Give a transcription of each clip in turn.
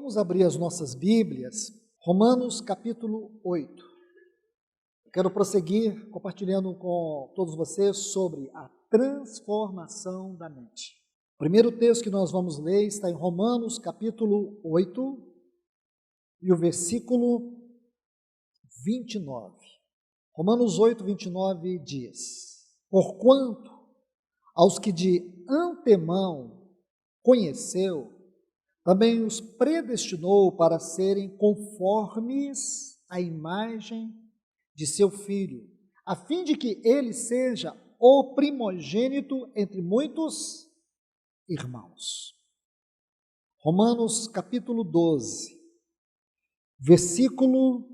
Vamos abrir as nossas Bíblias, Romanos capítulo 8. Eu quero prosseguir compartilhando com todos vocês sobre a transformação da mente. O primeiro texto que nós vamos ler está em Romanos capítulo 8 e o versículo 29. Romanos 8, 29 diz: Porquanto aos que de antemão conheceu, também os predestinou para serem conformes à imagem de seu Filho, a fim de que ele seja o primogênito entre muitos irmãos. Romanos capítulo 12, versículo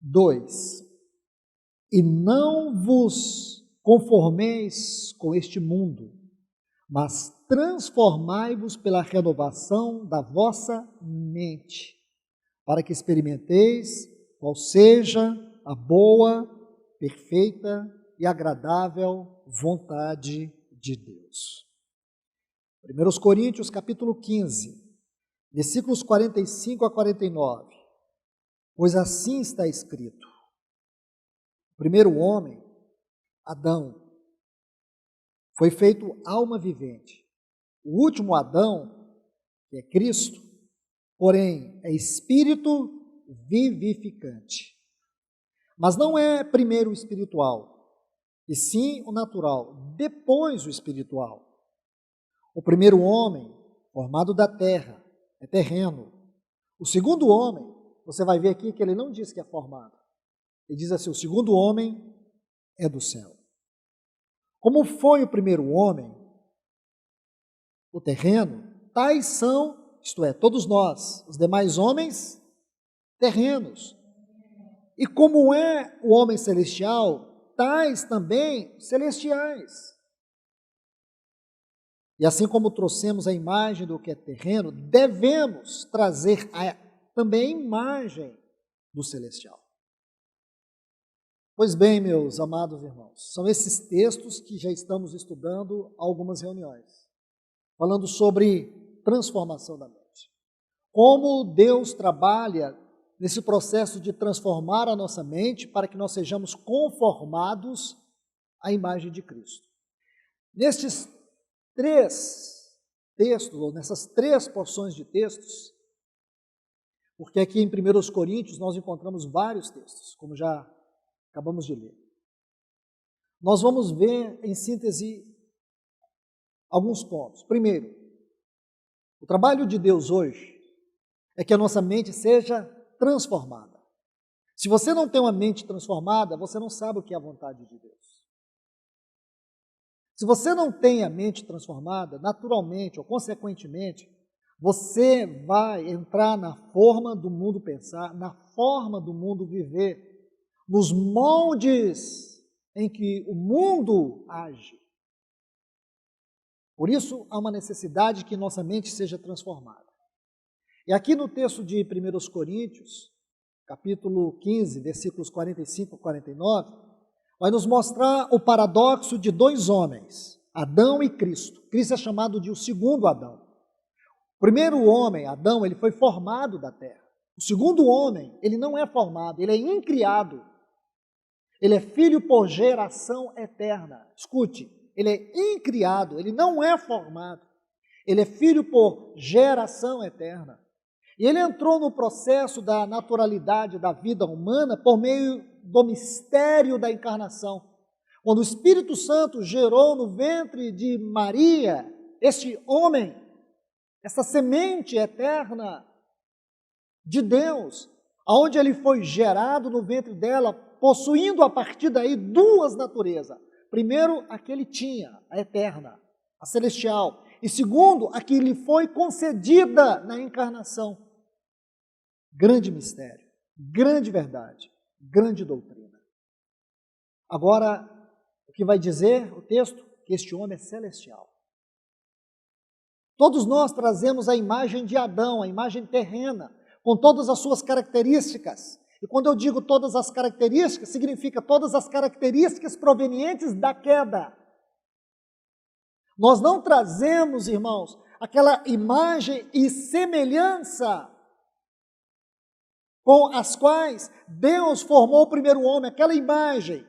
2. E não vos conformeis com este mundo, mas transformai-vos pela renovação da vossa mente, para que experimenteis qual seja a boa, perfeita e agradável vontade de Deus. 1 Coríntios capítulo 15, versículos 45 a 49. Pois assim está escrito: o primeiro homem, Adão, foi feito alma vivente. O último Adão, que é Cristo, porém é espírito vivificante. Mas não é primeiro o espiritual, e sim o natural, depois o espiritual. O primeiro homem, formado da terra, é terreno. O segundo homem, você vai ver aqui que ele não diz que é formado. Ele diz assim: o segundo homem é do céu. Como foi o primeiro homem, o terreno, tais são, isto é, todos nós, os demais homens, terrenos. E como é o homem celestial, tais também celestiais. E assim como trouxemos a imagem do que é terreno, devemos trazer também a imagem do celestial. Pois bem, meus amados irmãos, são esses textos que já estamos estudando há algumas reuniões, falando sobre transformação da mente. Como Deus trabalha nesse processo de transformar a nossa mente para que nós sejamos conformados à imagem de Cristo. Nestes três textos, ou nessas três porções de textos, porque aqui em 1 Coríntios nós encontramos vários textos, como já acabamos de ler. Nós vamos ver, em síntese, alguns pontos. Primeiro, o trabalho de Deus hoje é que a nossa mente seja transformada. Se você não tem uma mente transformada, você não sabe o que é a vontade de Deus. Se você não tem a mente transformada, naturalmente ou consequentemente, você vai entrar na forma do mundo pensar, na forma do mundo viver, nos moldes em que o mundo age. Por isso, há uma necessidade que nossa mente seja transformada. E aqui no texto de 1 Coríntios, capítulo 15, versículos 45 a 49, vai nos mostrar o paradoxo de dois homens, Adão e Cristo. Cristo é chamado de o segundo Adão. O primeiro homem, Adão, ele foi formado da terra. O segundo homem, ele não é formado, ele é incriado. Ele é filho por geração eterna. Escute, ele é incriado, ele não é formado. Ele é filho por geração eterna. E ele entrou no processo da naturalidade da vida humana por meio do mistério da encarnação. Quando o Espírito Santo gerou no ventre de Maria este homem, essa semente eterna de Deus, aonde ele foi gerado no ventre dela, possuindo a partir daí duas naturezas. Primeiro, a que ele tinha, a eterna, a celestial. E segundo, a que lhe foi concedida na encarnação. Grande mistério, grande verdade, grande doutrina. Agora, o que vai dizer o texto? Que este homem é celestial. Todos nós trazemos a imagem de Adão, a imagem terrena, com todas as suas características. E quando eu digo todas as características, significa todas as características provenientes da queda. Nós não trazemos, irmãos, aquela imagem e semelhança com as quais Deus formou o primeiro homem, aquela imagem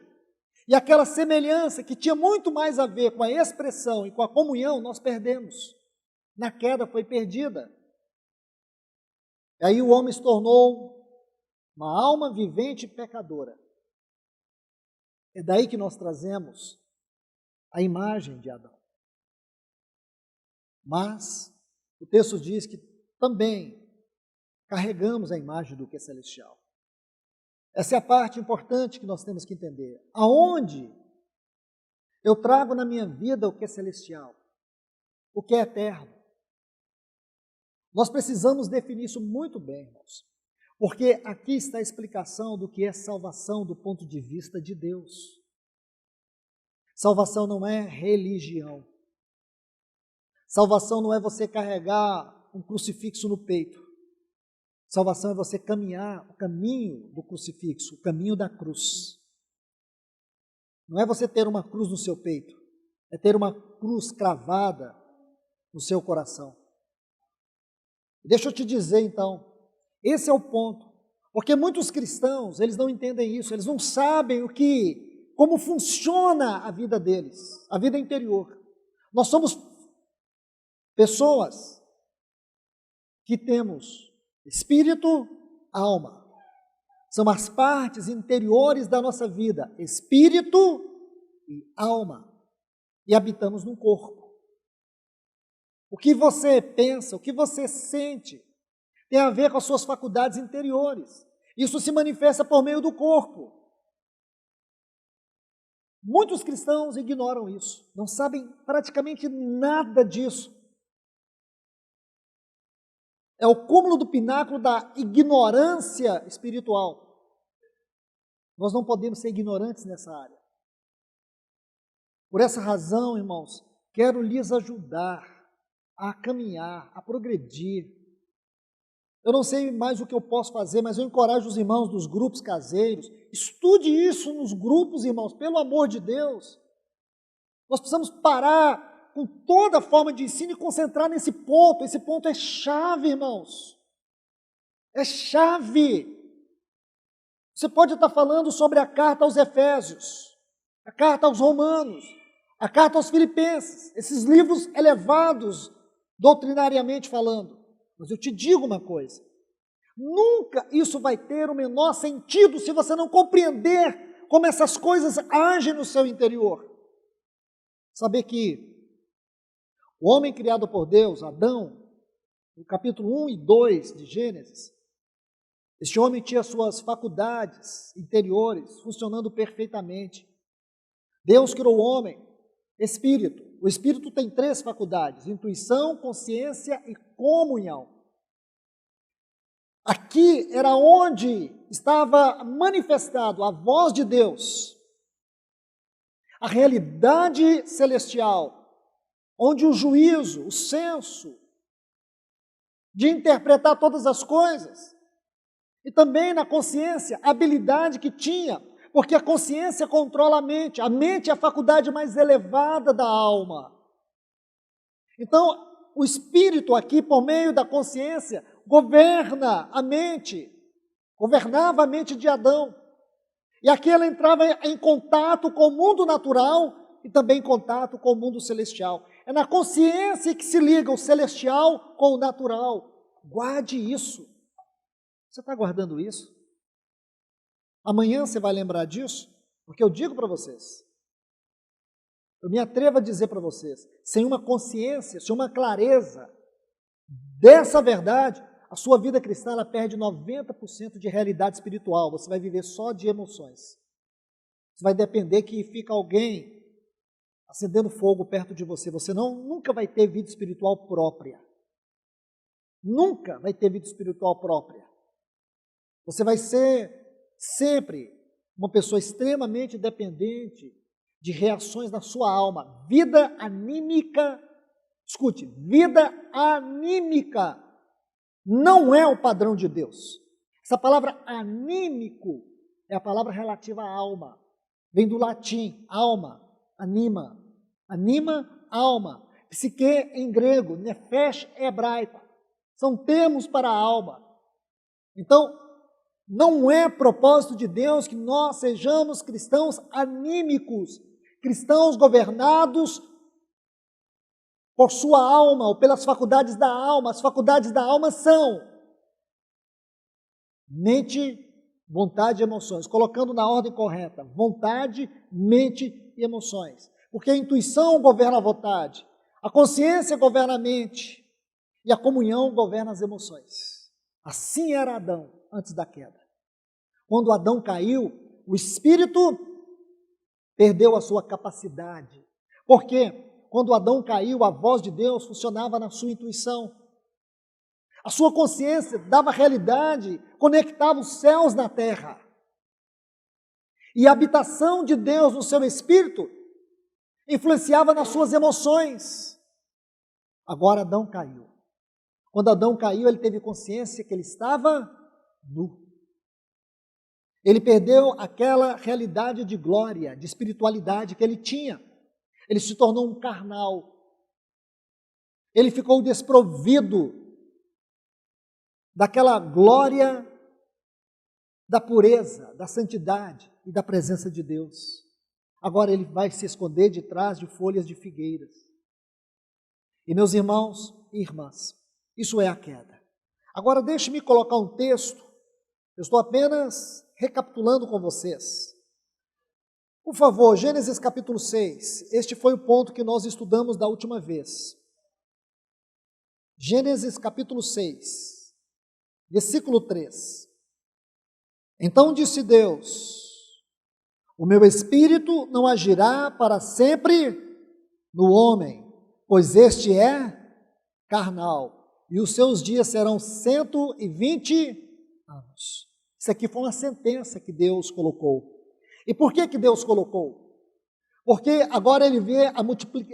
e aquela semelhança que tinha muito mais a ver com a expressão e com a comunhão, nós perdemos. Na queda foi perdida. E aí o homem se tornou uma alma vivente e pecadora. É daí que nós trazemos a imagem de Adão. Mas o texto diz que também carregamos a imagem do que é celestial. Essa é a parte importante que nós temos que entender. Aonde eu trago na minha vida o que é celestial, o que é eterno. Nós precisamos definir isso muito bem, irmãos, porque aqui está a explicação do que é salvação do ponto de vista de Deus. Salvação não é religião. Salvação não é você carregar um crucifixo no peito. Salvação é você caminhar o caminho do crucifixo, o caminho da cruz. Não é você ter uma cruz no seu peito, é ter uma cruz cravada no seu coração. Deixa eu te dizer então, esse é o ponto, porque muitos cristãos, eles não entendem isso, eles não sabem como funciona a vida deles, a vida interior. Nós somos pessoas que temos espírito, alma. São as partes interiores da nossa vida, espírito e alma. E habitamos num corpo. O que você pensa, o que você sente, tem a ver com as suas faculdades interiores. Isso se manifesta por meio do corpo. Muitos cristãos ignoram isso, não sabem praticamente nada disso. É o cúmulo do pináculo da ignorância espiritual. Nós não podemos ser ignorantes nessa área. Por essa razão, irmãos, quero lhes ajudar a caminhar, a progredir. Eu não sei mais o que eu posso fazer, mas eu encorajo os irmãos dos grupos caseiros. Estude isso nos grupos, irmãos, pelo amor de Deus. Nós precisamos parar com toda forma de ensino e concentrar nesse ponto. Esse ponto é chave, irmãos. É chave. Você pode estar falando sobre a carta aos Efésios, a carta aos Romanos, a carta aos Filipenses, esses livros elevados, doutrinariamente falando. Mas eu te digo uma coisa, nunca isso vai ter o menor sentido se você não compreender como essas coisas agem no seu interior. Saber que o homem criado por Deus, Adão, no capítulo 1 e 2 de Gênesis, este homem tinha suas faculdades interiores funcionando perfeitamente. Deus criou o homem, espírito. O espírito tem 3 faculdades: intuição, consciência e comunhão. Aqui era onde estava manifestado a voz de Deus, a realidade celestial, onde o juízo, o senso de interpretar todas as coisas, e também na consciência, a habilidade que tinha, porque a consciência controla a mente é a faculdade mais elevada da alma. Então, o espírito aqui, por meio da consciência, governava a mente de Adão. E aqui ela entrava em contato com o mundo natural e também em contato com o mundo celestial. É na consciência que se liga o celestial com o natural. Guarde isso. Você está guardando isso? Amanhã você vai lembrar disso? Porque eu digo para vocês, eu me atrevo a dizer para vocês, sem uma consciência, sem uma clareza dessa verdade, a sua vida cristã ela perde 90% de realidade espiritual. Você vai viver só de emoções. Você vai depender que fica alguém acendendo fogo perto de você. Você nunca vai ter vida espiritual própria. Nunca vai ter vida espiritual própria. Você vai ser sempre uma pessoa extremamente dependente de reações da sua alma. Vida anímica, escute, vida anímica não é o padrão de Deus. Essa palavra anímico é a palavra relativa à alma. Vem do latim, alma, anima. Anima, alma. Psique em grego, nefesh é hebraico. São termos para a alma. Então, não é propósito de Deus que nós sejamos cristãos anímicos, cristãos governados por sua alma ou pelas faculdades da alma. As faculdades da alma são mente, vontade e emoções. Colocando na ordem correta, vontade, mente e emoções. Porque a intuição governa a vontade, a consciência governa a mente e a comunhão governa as emoções. Assim era Adão antes da queda. Quando Adão caiu, o espírito perdeu a sua capacidade. Porque quando Adão caiu, a voz de Deus funcionava na sua intuição. A sua consciência dava realidade, conectava os céus na terra. E a habitação de Deus no seu espírito influenciava nas suas emoções. Agora Adão caiu. Quando Adão caiu, ele teve consciência que ele estava nu. Ele perdeu aquela realidade de glória, de espiritualidade que ele tinha. Ele se tornou um carnal. Ele ficou desprovido daquela glória da pureza, da santidade e da presença de Deus. Agora ele vai se esconder de trás de folhas de figueiras. E meus irmãos e irmãs, isso é a queda. Agora deixe-me colocar um texto, eu estou apenas recapitulando com vocês. Por favor, Gênesis capítulo 6, este foi o ponto que nós estudamos da última vez. Gênesis capítulo 6, versículo 3. Então disse Deus: o meu espírito não agirá para sempre no homem, pois este é carnal, e os seus dias serão 120 anos. Isso aqui foi uma sentença que Deus colocou. E por que Deus colocou? Porque agora ele vê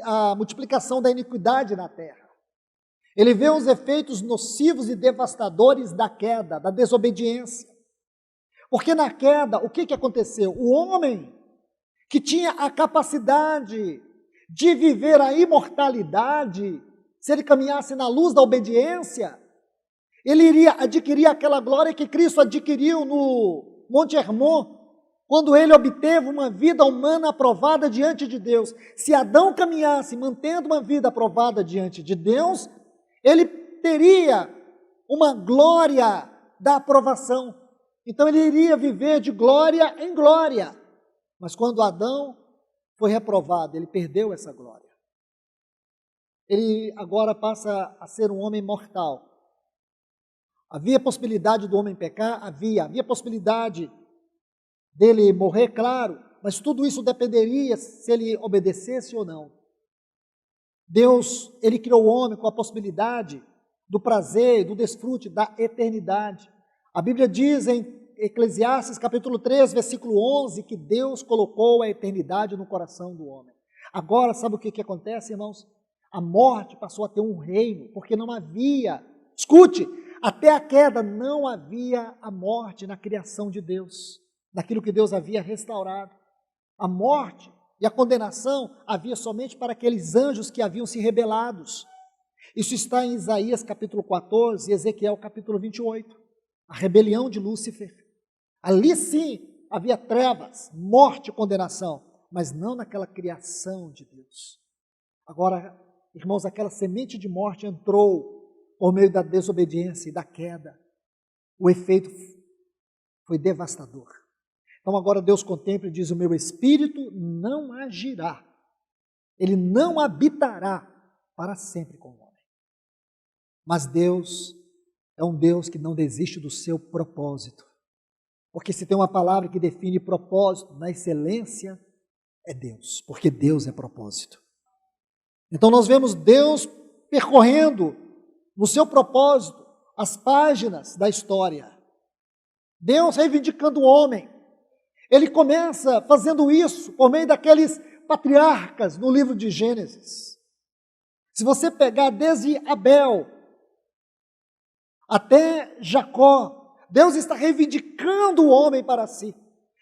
a multiplicação da iniquidade na terra. Ele vê os efeitos nocivos e devastadores da queda, da desobediência. Porque na queda, o que aconteceu? O homem que tinha a capacidade de viver a imortalidade, se ele caminhasse na luz da obediência, ele iria adquirir aquela glória que Cristo adquiriu no Monte Hermon, quando ele obteve uma vida humana aprovada diante de Deus. Se Adão caminhasse mantendo uma vida aprovada diante de Deus, ele teria uma glória da aprovação. Então ele iria viver de glória em glória. Mas quando Adão foi reprovado, ele perdeu essa glória. Ele agora passa a ser um homem mortal. Havia possibilidade do homem pecar? Havia possibilidade dele morrer, claro, mas tudo isso dependeria se ele obedecesse ou não. Deus, ele criou o homem com a possibilidade do prazer, do desfrute, da eternidade. A Bíblia diz em Eclesiastes capítulo 3, versículo 11, que Deus colocou a eternidade no coração do homem. Agora, sabe o que acontece, irmãos? A morte passou a ter um reino, porque não havia, escute, até a queda não havia a morte na criação de Deus, naquilo que Deus havia restaurado. A morte e a condenação havia somente para aqueles anjos que haviam se rebelados. Isso está em Isaías capítulo 14 e Ezequiel capítulo 28. A rebelião de Lúcifer. Ali sim havia trevas, morte e condenação, mas não naquela criação de Deus. Agora, irmãos, aquela semente de morte entrou por meio da desobediência e da queda. O efeito foi devastador. Então agora Deus contempla e diz: o meu espírito não agirá, ele não habitará para sempre com o homem. Mas Deus é um Deus que não desiste do seu propósito. Porque se tem uma palavra que define propósito na excelência, é Deus, porque Deus é propósito. Então nós vemos Deus percorrendo no seu propósito as páginas da história. Deus reivindicando o homem. Ele começa fazendo isso por meio daqueles patriarcas no livro de Gênesis. Se você pegar desde Abel até Jacó, Deus está reivindicando o homem para si.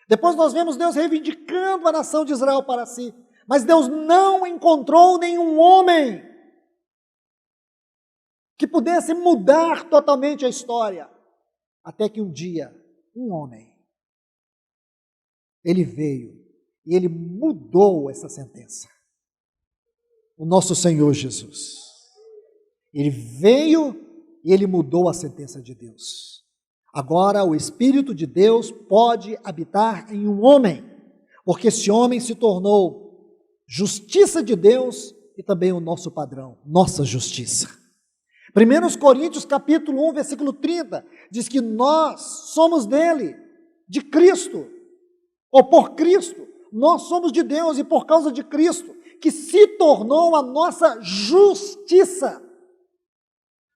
Depois nós vemos Deus reivindicando a nação de Israel para si. Mas Deus não encontrou nenhum homem que pudesse mudar totalmente a história. Até que um dia, um homem, ele veio e ele mudou essa sentença. O nosso Senhor Jesus. Ele veio e ele mudou a sentença de Deus. Agora o Espírito de Deus pode habitar em um homem, porque esse homem se tornou justiça de Deus e também o nosso padrão, nossa justiça. 1 Coríntios capítulo 1, versículo 30, diz que nós somos dele, de Cristo, ou por Cristo, nós somos de Deus e por causa de Cristo, que se tornou a nossa justiça.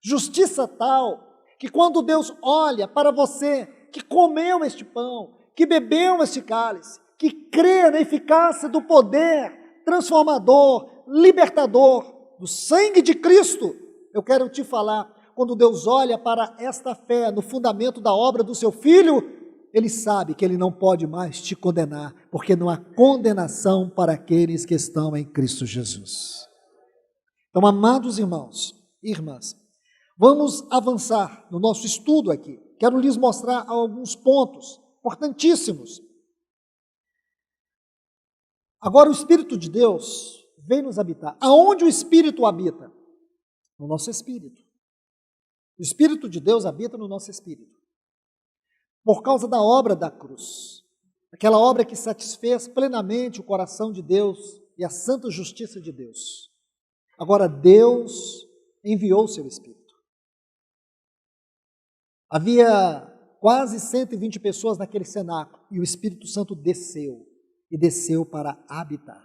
Justiça tal, que quando Deus olha para você, que comeu este pão, que bebeu este cálice, que crê na eficácia do poder transformador, libertador, do sangue de Cristo, eu quero te falar, quando Deus olha para esta fé no fundamento da obra do seu Filho, Ele sabe que Ele não pode mais te condenar, porque não há condenação para aqueles que estão em Cristo Jesus. Então, amados irmãos e irmãs, vamos avançar no nosso estudo aqui. Quero lhes mostrar alguns pontos importantíssimos. Agora, o Espírito de Deus vem nos habitar. Aonde o Espírito habita? No nosso espírito. O Espírito de Deus habita no nosso espírito. Por causa da obra da cruz. Aquela obra que satisfez plenamente o coração de Deus e a santa justiça de Deus. Agora, Deus enviou o seu Espírito. Havia quase 120 pessoas naquele cenáculo e o Espírito Santo desceu, e desceu para habitar.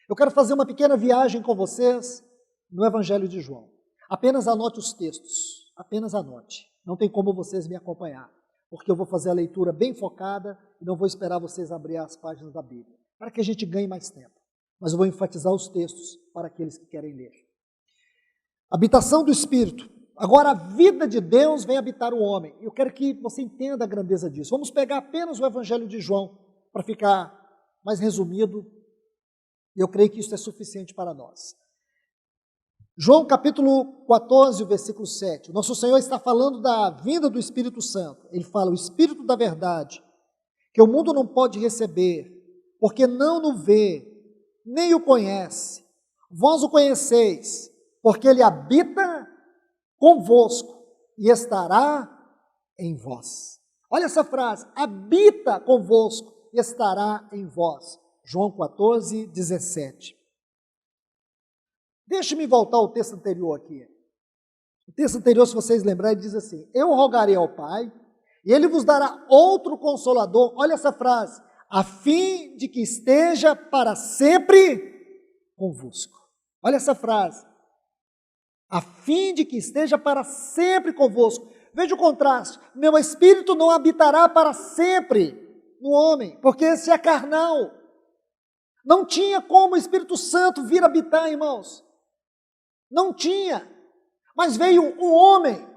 Eu quero fazer uma pequena viagem com vocês no Evangelho de João. Apenas anote os textos, apenas anote. Não tem como vocês me acompanhar, porque eu vou fazer a leitura bem focada e não vou esperar vocês abrir as páginas da Bíblia, para que a gente ganhe mais tempo. Mas eu vou enfatizar os textos para aqueles que querem ler. Habitação do Espírito. Agora a vida de Deus vem habitar o homem. Eu quero que você entenda a grandeza disso. Vamos pegar apenas o Evangelho de João, para ficar mais resumido, e eu creio que isso é suficiente para nós. João capítulo 14, versículo 7, o nosso Senhor está falando da vinda do Espírito Santo. Ele fala, o Espírito da verdade, que o mundo não pode receber, porque não o vê, nem o conhece. Vós o conheceis, porque ele habita convosco e estará em vós. Olha essa frase, habita convosco e estará em vós. João 14, 17. Deixe-me voltar ao texto anterior aqui. O texto anterior, se vocês lembrarem, diz assim, eu rogarei ao Pai, e Ele vos dará outro Consolador, olha essa frase, a fim de que esteja para sempre convosco. Olha essa frase, a fim de que esteja para sempre convosco. Veja o contraste, meu Espírito não habitará para sempre no homem, porque esse é carnal. Não tinha como o Espírito Santo vir habitar, irmãos. Não tinha, mas veio um homem,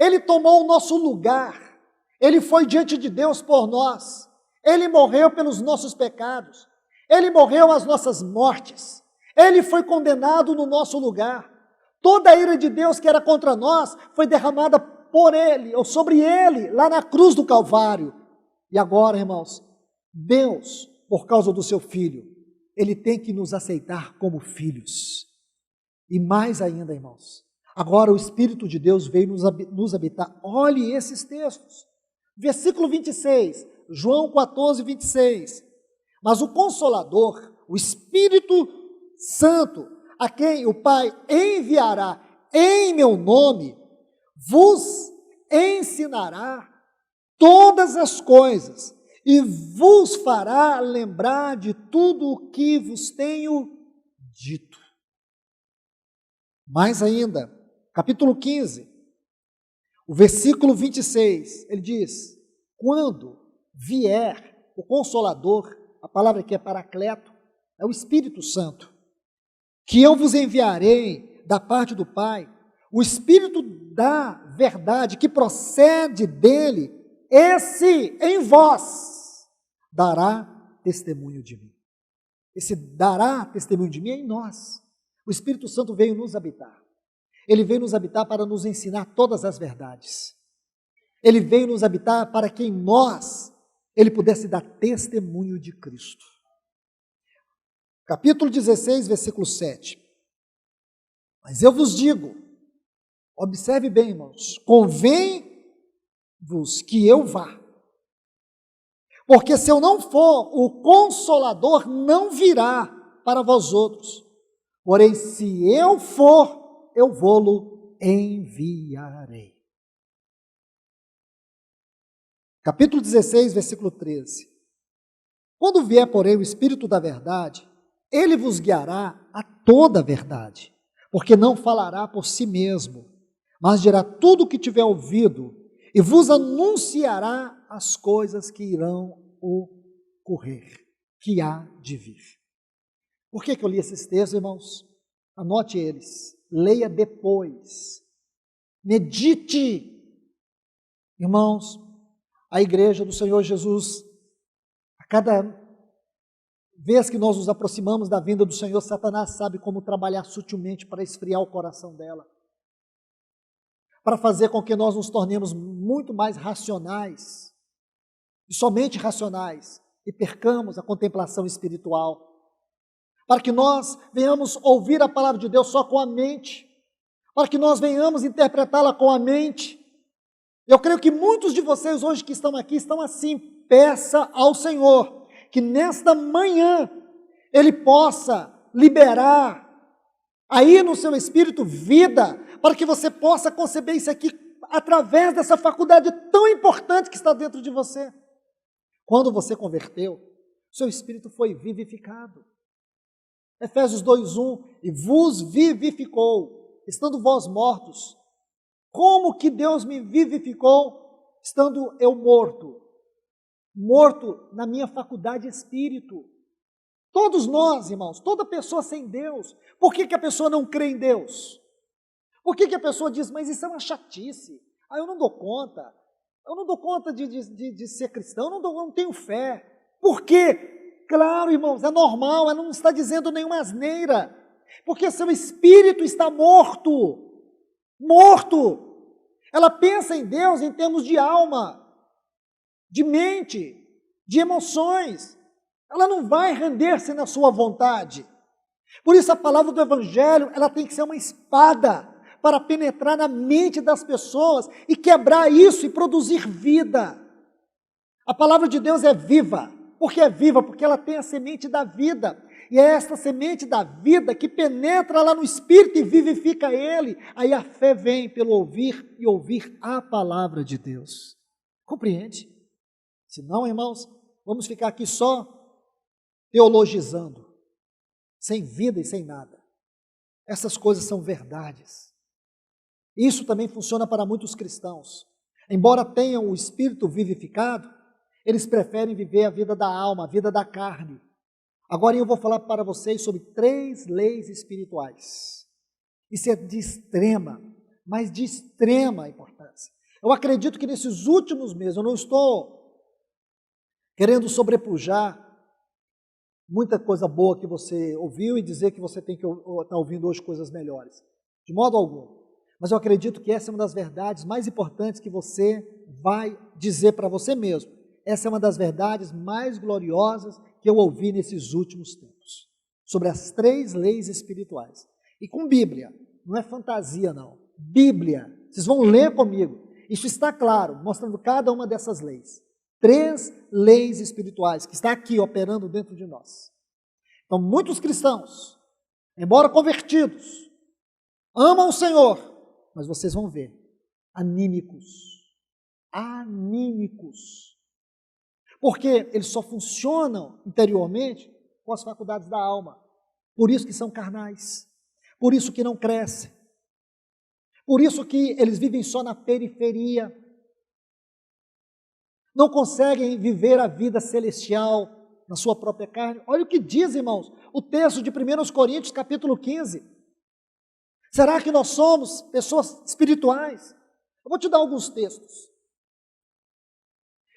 ele tomou o nosso lugar, ele foi diante de Deus por nós, ele morreu pelos nossos pecados, ele morreu as nossas mortes, ele foi condenado no nosso lugar, toda a ira de Deus que era contra nós foi derramada por ele, ou sobre ele, lá na cruz do Calvário. E agora, irmãos, Deus, por causa do seu Filho, ele tem que nos aceitar como filhos. E mais ainda, irmãos, agora o Espírito de Deus veio nos habitar. Olhe esses textos. Versículo 26, João 14, 26. Mas o Consolador, o Espírito Santo, a quem o Pai enviará em meu nome, vos ensinará todas as coisas e vos fará lembrar de tudo o que vos tenho dito. Mais ainda, capítulo 15, o versículo 26, ele diz, quando vier o Consolador, a palavra aqui é Paracleto, é o Espírito Santo, que eu vos enviarei da parte do Pai, o Espírito da verdade que procede dele, esse em vós dará testemunho de mim. Esse dará testemunho de mim é em nós. O Espírito Santo veio nos habitar. Ele veio nos habitar para nos ensinar todas as verdades. Ele veio nos habitar para que em nós Ele pudesse dar testemunho de Cristo. Capítulo 16, versículo 7. Mas eu vos digo, observe bem, irmãos, convém-vos que eu vá. Porque se eu não for, o Consolador não virá para vós outros. Porém, se eu for, eu vou-lo enviarei. Capítulo 16, versículo 13. Quando vier, porém, o Espírito da verdade, ele vos guiará a toda a verdade, porque não falará por si mesmo, mas dirá tudo o que tiver ouvido e vos anunciará as coisas que irão ocorrer, que há de vir. Por que eu li esses textos, irmãos? Anote eles, leia depois, medite. Irmãos, a igreja do Senhor Jesus, a cada vez que nós nos aproximamos da vinda do Senhor, Satanás sabe como trabalhar sutilmente para esfriar o coração dela, para fazer com que nós nos tornemos muito mais racionais, e somente racionais, e percamos a contemplação espiritual, para que nós venhamos ouvir a palavra de Deus só com a mente, para que nós venhamos interpretá-la com a mente. Eu creio que muitos de vocês hoje que estão aqui estão assim. Peça ao Senhor que nesta manhã Ele possa liberar aí no seu espírito vida, para que você possa conceber isso aqui através dessa faculdade tão importante que está dentro de você. Quando você converteu, seu espírito foi vivificado. Efésios 2:1, e vos vivificou, estando vós mortos. Como que Deus me vivificou, estando eu morto? Morto na minha faculdade espírito. Todos nós, irmãos, toda pessoa sem Deus, por que a pessoa não crê em Deus? Por que a pessoa diz, mas isso é uma chatice, eu não dou conta, de ser cristão, eu não tenho fé. Por quê? Claro, irmãos, é normal, ela não está dizendo nenhuma asneira, porque seu espírito está morto, ela pensa em Deus em termos de alma, de mente, de emoções, ela não vai render-se na sua vontade. Por isso a palavra do Evangelho, ela tem que ser uma espada, para penetrar na mente das pessoas, e quebrar isso e produzir vida. A palavra de Deus é viva. Por que é viva? Porque ela tem a semente da vida, e é esta semente da vida que penetra lá no Espírito e vivifica ele. Aí a fé vem pelo ouvir, e ouvir a palavra de Deus. Compreende? Se não, irmãos, vamos ficar aqui só teologizando, sem vida e sem nada. Essas coisas são verdades. Isso também funciona para muitos cristãos. Embora tenham o Espírito vivificado, eles preferem viver a vida da alma, a vida da carne. Agora eu vou falar para vocês sobre 3 leis espirituais. Isso é de extrema, mas de extrema importância. Eu acredito que nesses últimos meses, eu não estou querendo sobrepujar muita coisa boa que você ouviu e dizer que você tem que estar ouvindo hoje coisas melhores. De modo algum. Mas eu acredito que essa é uma das verdades mais importantes que você vai dizer para você mesmo. Essa é uma das verdades mais gloriosas que eu ouvi nesses últimos tempos, sobre as 3 leis espirituais. E com Bíblia, não é fantasia não, Bíblia, vocês vão ler comigo, isso está claro, mostrando cada uma dessas leis. 3 leis espirituais, que está aqui operando dentro de nós. Então muitos cristãos, embora convertidos, amam o Senhor, mas vocês vão ver, anímicos, porque eles só funcionam interiormente com as faculdades da alma. Por isso que são carnais. Por isso que não crescem. Por isso que eles vivem só na periferia. Não conseguem viver a vida celestial na sua própria carne. Olha o que diz, irmãos, o texto de 1 Coríntios, capítulo 15. Será que nós somos pessoas espirituais? Eu vou te dar alguns textos.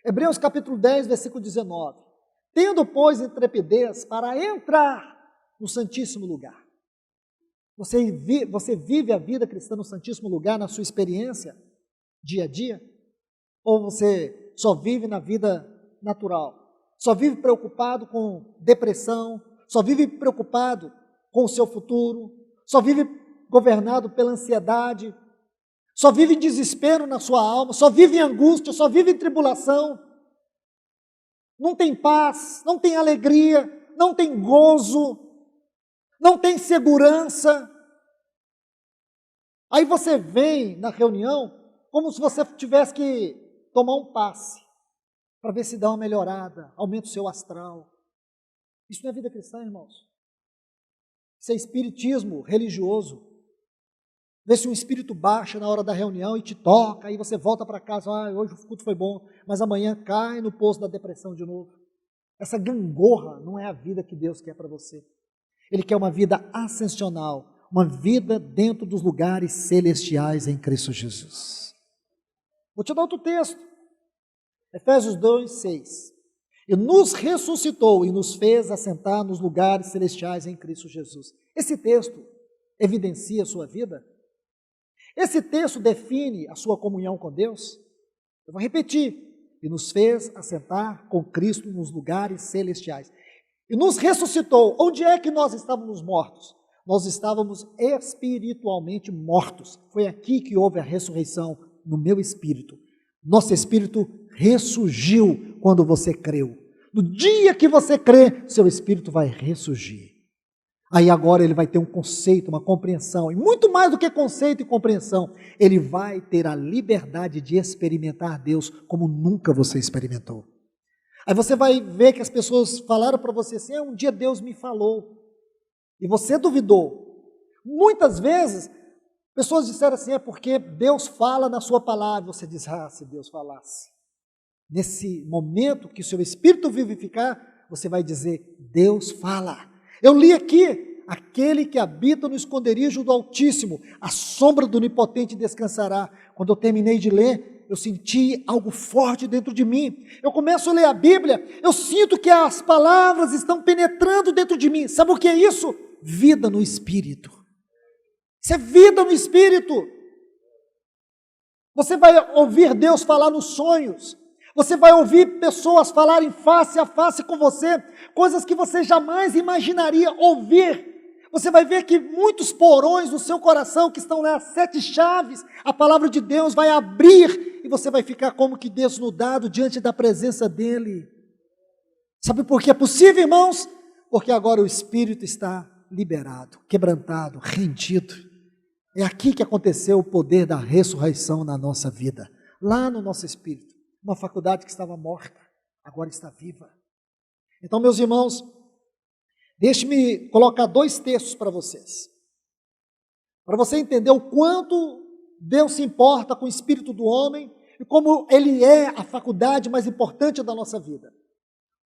Hebreus capítulo 10, versículo 19. Tendo, pois, intrepidez para entrar no santíssimo lugar. Você vive a vida cristã no Santíssimo Lugar, na sua experiência, dia a dia? Ou você só vive na vida natural? Só vive preocupado com depressão? Só vive preocupado com o seu futuro? Só vive governado pela ansiedade? Só vive em desespero na sua alma? Só vive em angústia? Só vive em tribulação? Não tem paz, não tem alegria, não tem gozo, não tem segurança. Aí você vem na reunião como se você tivesse que tomar um passe para ver se dá uma melhorada, aumenta o seu astral. Isso não é vida cristã, irmãos. Isso é espiritismo religioso. Vê se um espírito baixa na hora da reunião e te toca, aí você volta para casa, hoje o culto foi bom, mas amanhã cai no poço da depressão de novo. Essa gangorra não é a vida que Deus quer para você. Ele quer uma vida ascensional, uma vida dentro dos lugares celestiais em Cristo Jesus. Vou te dar outro texto. Efésios 2:6. E nos ressuscitou e nos fez assentar nos lugares celestiais em Cristo Jesus. Esse texto evidencia a sua vida? Esse texto define a sua comunhão com Deus? Eu vou repetir. E nos fez assentar com Cristo nos lugares celestiais. E nos ressuscitou. Onde é que nós estávamos mortos? Nós estávamos espiritualmente mortos. Foi aqui que houve a ressurreição no meu espírito. Nosso espírito ressurgiu quando você creu. No dia que você crê, seu espírito vai ressurgir. Aí agora ele vai ter um conceito, uma compreensão, e muito mais do que conceito e compreensão, ele vai ter a liberdade de experimentar Deus como nunca você experimentou. Aí você vai ver que as pessoas falaram para você assim, um dia Deus me falou, e você duvidou. Muitas vezes, pessoas disseram assim, é porque Deus fala na sua palavra, você diz, se Deus falasse. Nesse momento que o seu espírito vivificar, você vai dizer, Deus fala. Eu li aqui, aquele que habita no esconderijo do Altíssimo, a sombra do Onipotente descansará. Quando eu terminei de ler, eu senti algo forte dentro de mim. Eu começo a ler a Bíblia, eu sinto que as palavras estão penetrando dentro de mim. Sabe o que é isso? Vida no Espírito. Isso é vida no Espírito. Você vai ouvir Deus falar nos sonhos. Você vai ouvir pessoas falarem face a face com você, coisas que você jamais imaginaria ouvir. Você vai ver que muitos porões no seu coração, que estão nas 7 chaves, a palavra de Deus vai abrir, e você vai ficar como que desnudado diante da presença dEle. Sabe por que é possível, irmãos? Porque agora o Espírito está liberado, quebrantado, rendido. É aqui que aconteceu o poder da ressurreição na nossa vida, lá no nosso espírito. Uma faculdade que estava morta, agora está viva. Então, meus irmãos, deixe-me colocar 2 textos para vocês. Para você entender o quanto Deus se importa com o espírito do homem e como ele é a faculdade mais importante da nossa vida.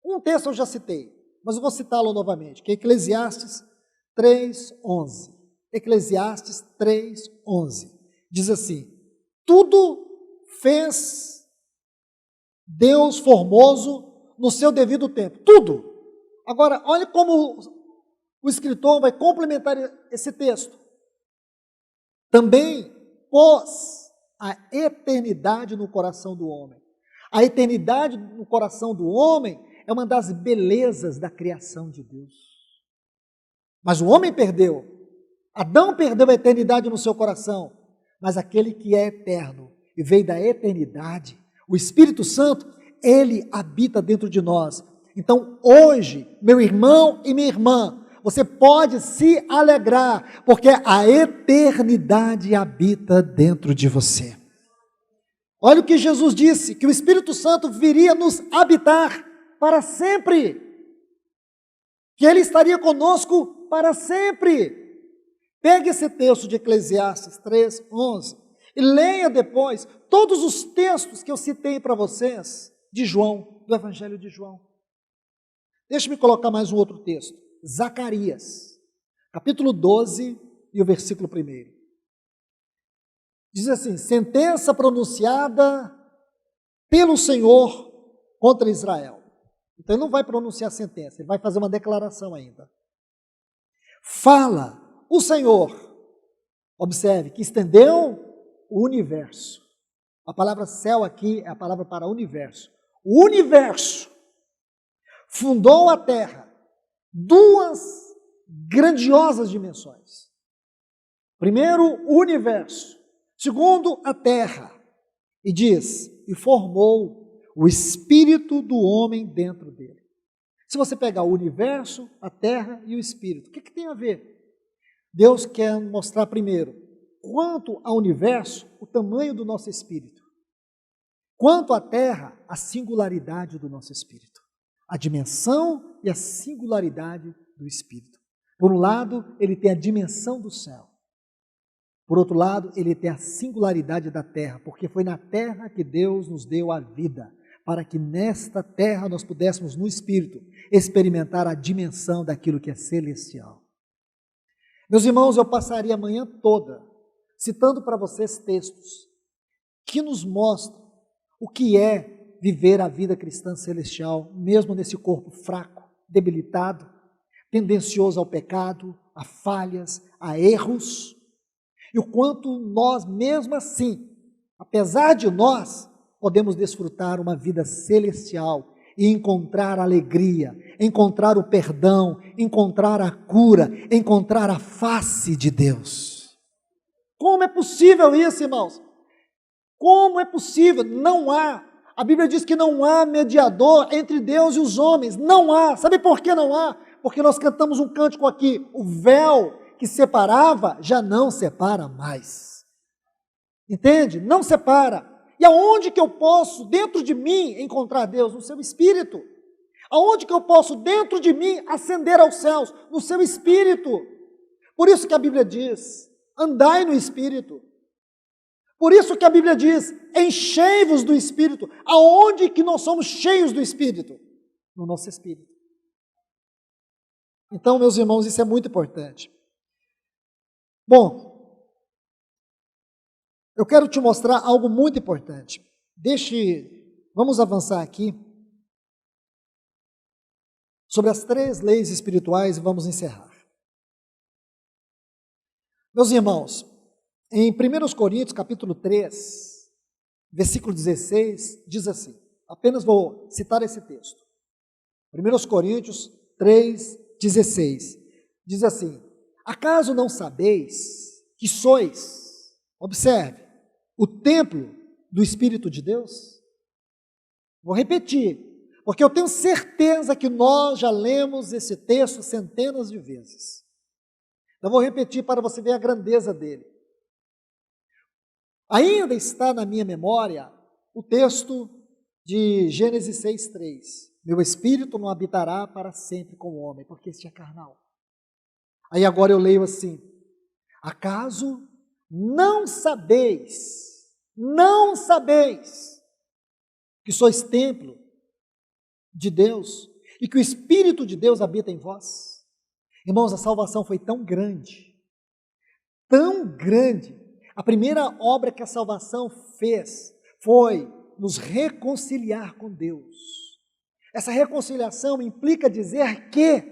Um texto eu já citei, mas eu vou citá-lo novamente, que é Eclesiastes 3:11. Eclesiastes 3:11. Diz assim, tudo fez Deus formoso no seu devido tempo, tudo. Agora, olha como o escritor vai complementar esse texto. Também pôs a eternidade no coração do homem. A eternidade no coração do homem é uma das belezas da criação de Deus. Mas o homem perdeu. Adão perdeu a eternidade no seu coração. Mas aquele que é eterno e veio da eternidade, o Espírito Santo, ele habita dentro de nós. Então, hoje, meu irmão e minha irmã, você pode se alegrar, porque a eternidade habita dentro de você. Olha o que Jesus disse, que o Espírito Santo viria nos habitar para sempre, que ele estaria conosco para sempre. Pegue esse texto de Eclesiastes 3:11 e leia depois todos os textos que eu citei para vocês de João, do Evangelho de João. Deixe-me colocar mais um outro texto. Zacarias, capítulo 12 e o versículo 1. Diz assim, sentença pronunciada pelo Senhor contra Israel. Então ele não vai pronunciar sentença, ele vai fazer uma declaração ainda. Fala o Senhor, observe, que estendeu o universo. A palavra céu aqui é a palavra para universo. O universo fundou a terra, duas grandiosas dimensões. Primeiro, o universo. Segundo, a terra. E diz, e formou o espírito do homem dentro dele. Se você pegar o universo, a terra e o espírito, o que tem a ver? Deus quer mostrar primeiro, quanto ao universo, o tamanho do nosso espírito. Quanto à terra, a singularidade do nosso espírito. A dimensão e a singularidade do espírito. Por um lado, ele tem a dimensão do céu. Por outro lado, ele tem a singularidade da terra, porque foi na terra que Deus nos deu a vida, para que nesta terra nós pudéssemos, no espírito, experimentar a dimensão daquilo que é celestial. Meus irmãos, eu passaria a manhã toda citando para vocês textos que nos mostram o que é viver a vida cristã celestial, mesmo nesse corpo fraco, debilitado, tendencioso ao pecado, a falhas, a erros, e o quanto nós, mesmo assim, apesar de nós, podemos desfrutar uma vida celestial e encontrar alegria, encontrar o perdão, encontrar a cura, encontrar a face de Deus. Como é possível isso, irmãos? Como é possível? Não há. A Bíblia diz que não há mediador entre Deus e os homens. Não há. Sabe por que não há? Porque nós cantamos um cântico aqui. O véu que separava já não separa mais. Entende? Não separa. E aonde que eu posso, dentro de mim, encontrar Deus? No seu espírito. Aonde que eu posso, dentro de mim, ascender aos céus? No seu espírito. Por isso que a Bíblia diz, andai no espírito. Por isso que a Bíblia diz, enchei-vos do espírito. Aonde que nós somos cheios do espírito? No nosso espírito. Então, meus irmãos, isso é muito importante. Bom, eu quero te mostrar algo muito importante. Vamos avançar aqui sobre as 3 leis espirituais e vamos encerrar. Meus irmãos, em 1 Coríntios, capítulo 3, versículo 16, diz assim, apenas vou citar esse texto. 1 Coríntios 3, 16, diz assim, acaso não sabeis que sois, observe, o templo do Espírito de Deus? Vou repetir, porque eu tenho certeza que nós já lemos esse texto centenas de vezes. Então vou repetir para você ver a grandeza dele. Ainda está na minha memória o texto de Gênesis 6,3. Meu espírito não habitará para sempre com o homem, porque este é carnal. Aí agora eu leio assim, acaso não sabeis que sois templo de Deus e que o Espírito de Deus habita em vós? Irmãos, a salvação foi tão grande, a primeira obra que a salvação fez foi nos reconciliar com Deus. Essa reconciliação implica dizer que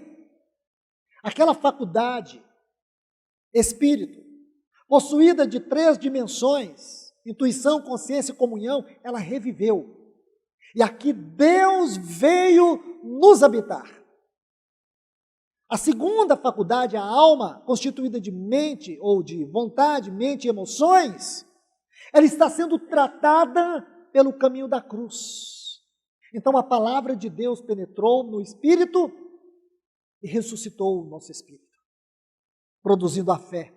aquela faculdade, espírito, possuída de 3 dimensões, intuição, consciência e comunhão, ela reviveu. E aqui Deus veio nos habitar. A segunda faculdade, a alma, constituída de mente ou de vontade, mente e emoções, ela está sendo tratada pelo caminho da cruz. Então a palavra de Deus penetrou no espírito e ressuscitou o nosso espírito, produzindo a fé.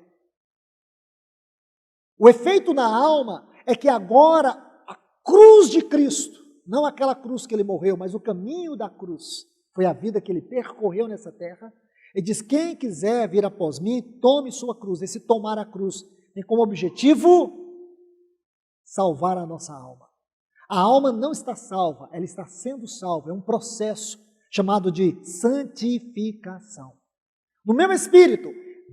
O efeito na alma é que agora a cruz de Cristo, não aquela cruz que ele morreu, mas o caminho da cruz, foi a vida que ele percorreu nessa terra. Ele diz, quem quiser vir após mim, tome sua cruz. Esse tomar a cruz tem como objetivo salvar a nossa alma. A alma não está salva, ela está sendo salva. É um processo chamado de santificação. No meu espírito,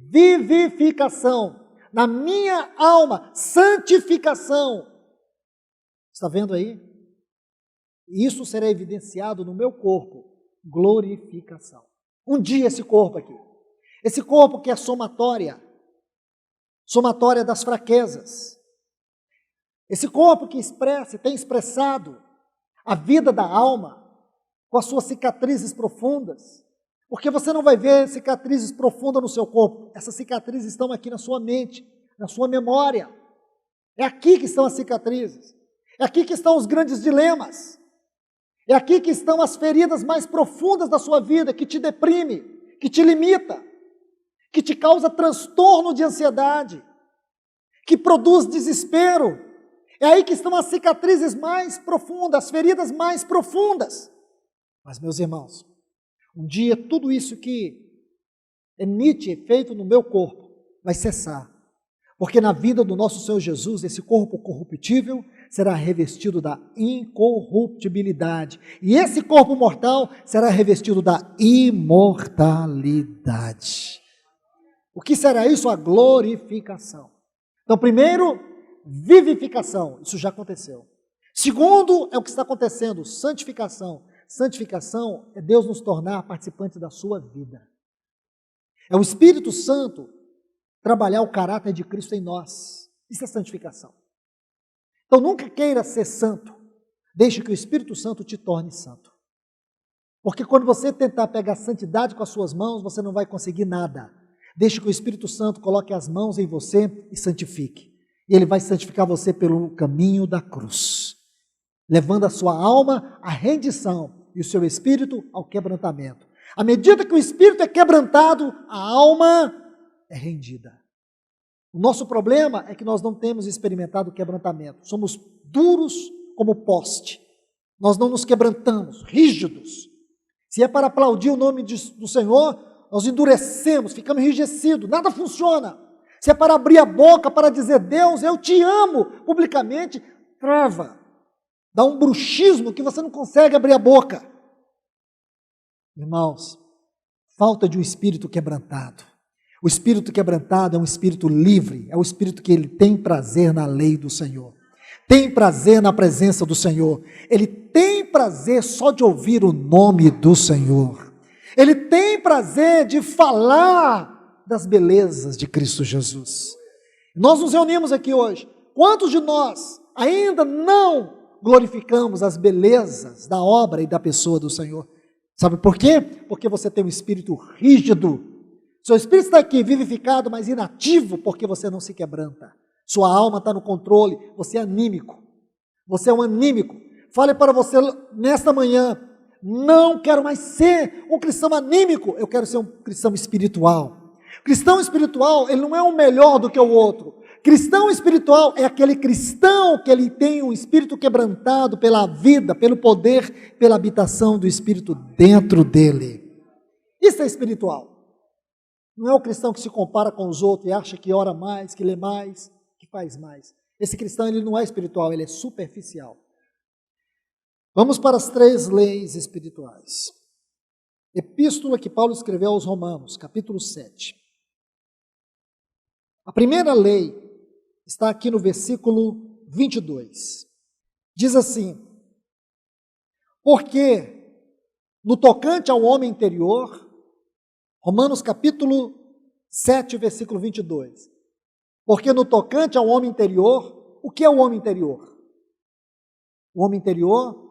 vivificação. Na minha alma, santificação. Está vendo aí? Isso será evidenciado no meu corpo, glorificação. Um dia esse corpo aqui, Esse corpo que é somatória das fraquezas. Esse corpo que expressa e tem expressado a vida da alma com as suas cicatrizes profundas. Porque você não vai ver cicatrizes profundas no seu corpo. Essas cicatrizes estão aqui na sua mente, na sua memória. É aqui que estão as cicatrizes. É aqui que estão os grandes dilemas. É aqui que estão as feridas mais profundas da sua vida, que te deprime, que te limita, que te causa transtorno de ansiedade, que produz desespero. É aí que estão as cicatrizes mais profundas, as feridas mais profundas. Mas, meus irmãos, um dia tudo isso que emite efeito no meu corpo vai cessar. Porque na vida do nosso Senhor Jesus, esse corpo corruptível será revestido da incorruptibilidade. E esse corpo mortal será revestido da imortalidade. O que será isso? A glorificação. Então, primeiro, vivificação. Isso já aconteceu. Segundo, é o que está acontecendo, santificação. Santificação é Deus nos tornar participantes da sua vida. É o Espírito Santo trabalhar o caráter de Cristo em nós. Isso é santificação. Então nunca queira ser santo. Deixe que o Espírito Santo te torne santo. Porque quando você tentar pegar santidade com as suas mãos, você não vai conseguir nada. Deixe que o Espírito Santo coloque as mãos em você e santifique. E Ele vai santificar você pelo caminho da cruz, levando a sua alma à rendição e o seu espírito ao quebrantamento. À medida que o espírito é quebrantado, a alma é rendida. O nosso problema é que nós não temos experimentado o quebrantamento. Somos duros como poste. Nós não nos quebrantamos, rígidos. Se é para aplaudir o nome do Senhor, nós endurecemos, ficamos enrijecidos, nada funciona. Se é para abrir a boca, para dizer, Deus, eu te amo, publicamente, trava. Dá um bruxismo que você não consegue abrir a boca. Irmãos, falta de um espírito quebrantado. O espírito quebrantado é um espírito livre, é o espírito que ele tem prazer na lei do Senhor, tem prazer na presença do Senhor, ele tem prazer só de ouvir o nome do Senhor, ele tem prazer de falar das belezas de Cristo Jesus. Nós nos reunimos aqui hoje, quantos de nós ainda não glorificamos as belezas da obra e da pessoa do Senhor? Sabe por quê? Porque você tem um espírito rígido. Seu espírito está aqui vivificado, mas inativo, porque você não se quebranta. Sua alma está no controle, você é anímico. Você é um anímico. Fale para você nesta manhã, não quero mais ser um cristão anímico, eu quero ser um cristão espiritual. Cristão espiritual, ele não é um melhor do que o outro. Cristão espiritual é aquele cristão que ele tem um espírito quebrantado pela vida, pelo poder, pela habitação do Espírito dentro dele. Isso é espiritual. Não é o cristão que se compara com os outros e acha que ora mais, que lê mais, que faz mais. Esse cristão ele não é espiritual, ele é superficial. Vamos para as 3 leis espirituais. Epístola que Paulo escreveu aos Romanos, capítulo 7. A primeira lei está aqui no versículo 22. Diz assim: porque no tocante ao homem interior, Romanos capítulo 7, versículo 22. Porque no tocante ao homem interior, o que é o homem interior? O homem interior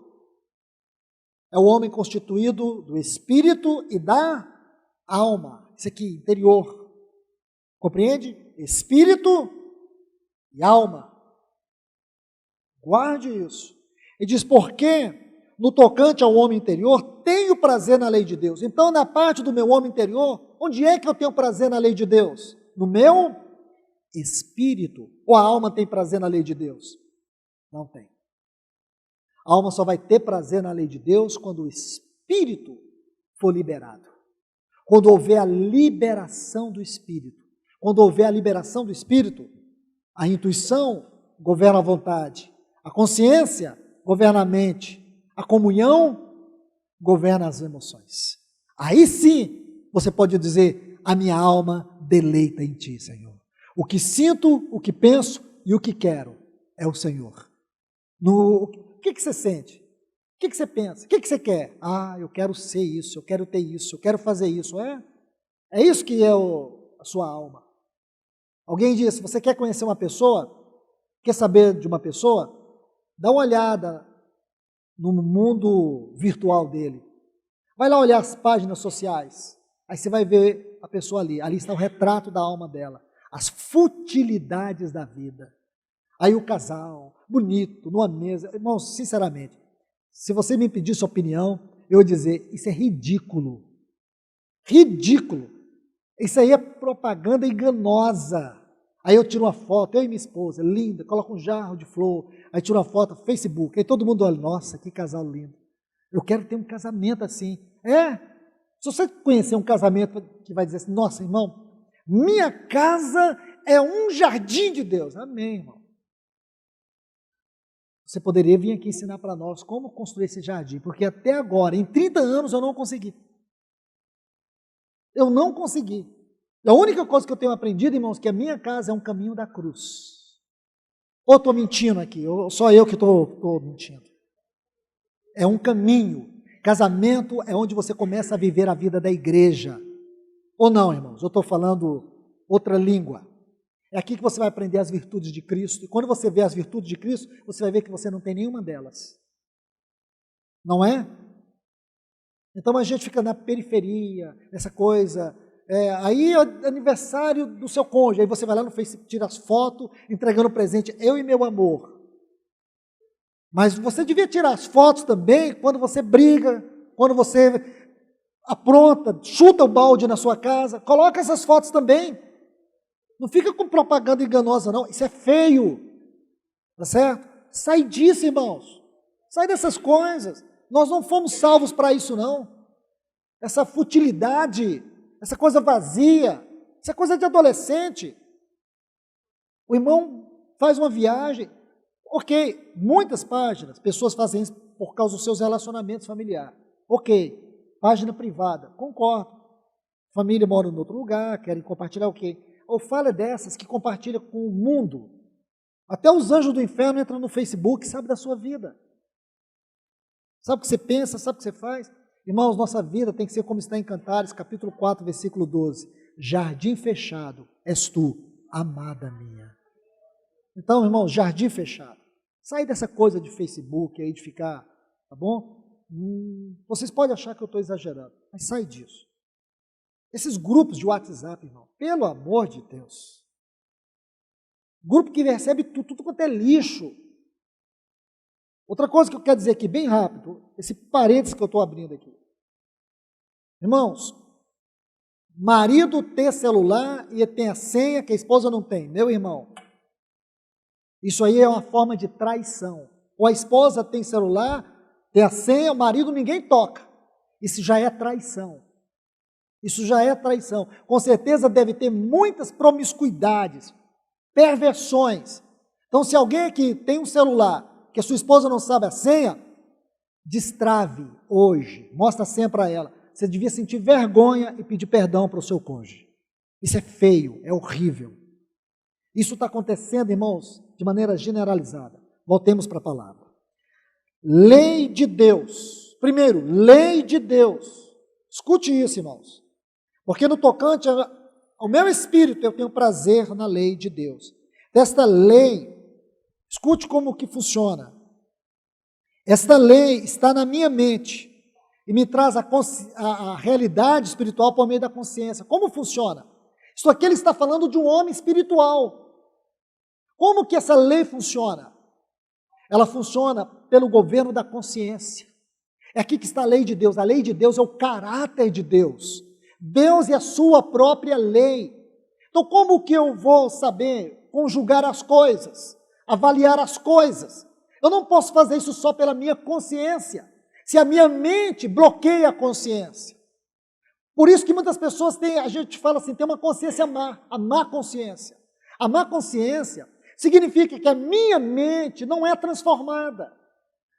é o homem constituído do espírito e da alma. Isso aqui, interior. Compreende? Espírito e alma. Guarde isso. E diz, porque no tocante ao homem interior, tenho prazer na lei de Deus. Então, na parte do meu homem interior, onde é que eu tenho prazer na lei de Deus? No meu espírito. Ou a alma tem prazer na lei de Deus? Não tem. A alma só vai ter prazer na lei de Deus quando o espírito for liberado. Quando houver a liberação do espírito. Quando houver a liberação do espírito, a intuição governa a vontade, a consciência governa a mente, a comunhão governa as emoções. Aí sim, você pode dizer, a minha alma deleita em ti, Senhor. O que sinto, o que penso e o que quero é o Senhor. O que você sente? O que você pensa? O que você quer? Ah, eu quero ser isso, eu quero ter isso, eu quero fazer isso. É? É isso que é a sua alma. Alguém disse, você quer conhecer uma pessoa? Quer saber de uma pessoa? Dá uma olhada no mundo virtual dele. Vai lá olhar as páginas sociais. Aí você vai ver a pessoa ali. Ali está o retrato da alma dela. As futilidades da vida. Aí o casal, bonito, numa mesa. Irmãos, sinceramente, se você me pedisse opinião, eu ia dizer, isso é ridículo. Ridículo. Isso aí é propaganda enganosa. Aí eu tiro uma foto, eu e minha esposa, linda, coloco um jarro de flor, aí tiro uma foto, Facebook, aí todo mundo olha, nossa, que casal lindo. Eu quero ter um casamento assim. Se você conhecer um casamento que vai dizer assim, nossa, irmão, minha casa é um jardim de Deus. Amém, irmão. Você poderia vir aqui ensinar para nós como construir esse jardim, porque até agora, em 30 anos, eu não consegui. Eu não consegui. A única coisa que eu tenho aprendido, irmãos, que a minha casa é um caminho da cruz. Ou estou mentindo aqui, ou só eu que estou mentindo. É um caminho. Casamento é onde você começa a viver a vida da igreja. Ou não, irmãos, eu estou falando outra língua. É aqui que você vai aprender as virtudes de Cristo. E quando você vê as virtudes de Cristo, você vai ver que você não tem nenhuma delas. Não é? Então a gente fica na periferia, essa coisa. Aí é aniversário do seu cônjuge, aí você vai lá no Facebook, tira as fotos, entregando presente, eu e meu amor. Mas você devia tirar as fotos também quando você briga, quando você apronta, chuta o balde na sua casa, coloca essas fotos também. Não fica com propaganda enganosa não, isso é feio, tá certo? Sai disso, irmãos, sai dessas coisas, nós não fomos salvos para isso não, essa futilidade, essa coisa vazia, essa coisa de adolescente. O irmão faz uma viagem, ok, muitas páginas, pessoas fazem isso por causa dos seus relacionamentos familiares, ok, página privada, concordo, família mora em outro lugar, querem compartilhar o quê? Ou fala dessas que compartilha com o mundo, até os anjos do inferno entram no Facebook, sabe da sua vida, sabe o que você pensa, sabe o que você faz? Irmãos, nossa vida tem que ser como está em Cantares, capítulo 4, versículo 12. Jardim fechado és tu, amada minha. Então, irmãos, jardim fechado. Sai dessa coisa de Facebook aí, de ficar, tá bom? Vocês podem achar que eu estou exagerando, mas sai disso. Esses grupos de WhatsApp, irmão, pelo amor de Deus. Grupo que recebe tudo quanto é lixo. Outra coisa que eu quero dizer aqui, bem rápido, esse parênteses que eu estou abrindo aqui. Irmãos, marido tem celular e tem a senha que a esposa não tem, meu irmão. Isso aí é uma forma de traição. Ou a esposa tem celular, tem a senha, o marido ninguém toca. Isso já é traição. Isso já é traição. Com certeza deve ter muitas promiscuidades, perversões. Então, se alguém aqui tem um celular que a sua esposa não sabe a senha, destrave hoje, mostra a senha para ela. Você devia sentir vergonha e pedir perdão para o seu cônjuge. Isso é feio, é horrível. Isso está acontecendo, irmãos, de maneira generalizada. Voltemos para a palavra. Lei de Deus. Primeiro, lei de Deus. Escute isso, irmãos. Porque no tocante ao meu espírito, eu tenho prazer na lei de Deus. Desta lei, escute como que funciona. Esta lei está na minha mente e me traz a realidade espiritual por meio da consciência. Como funciona? Isso aqui ele está falando de um homem espiritual. Como que essa lei funciona? Ela funciona pelo governo da consciência. É aqui que está a lei de Deus. A lei de Deus é o caráter de Deus. Deus é a sua própria lei. Então, como que eu vou saber conjugar as coisas, avaliar as coisas? Eu não posso fazer isso só pela minha consciência, se a minha mente bloqueia a consciência. Por isso que muitas pessoas têm, a gente fala assim, tem uma consciência má, a má consciência. A má consciência significa que a minha mente não é transformada.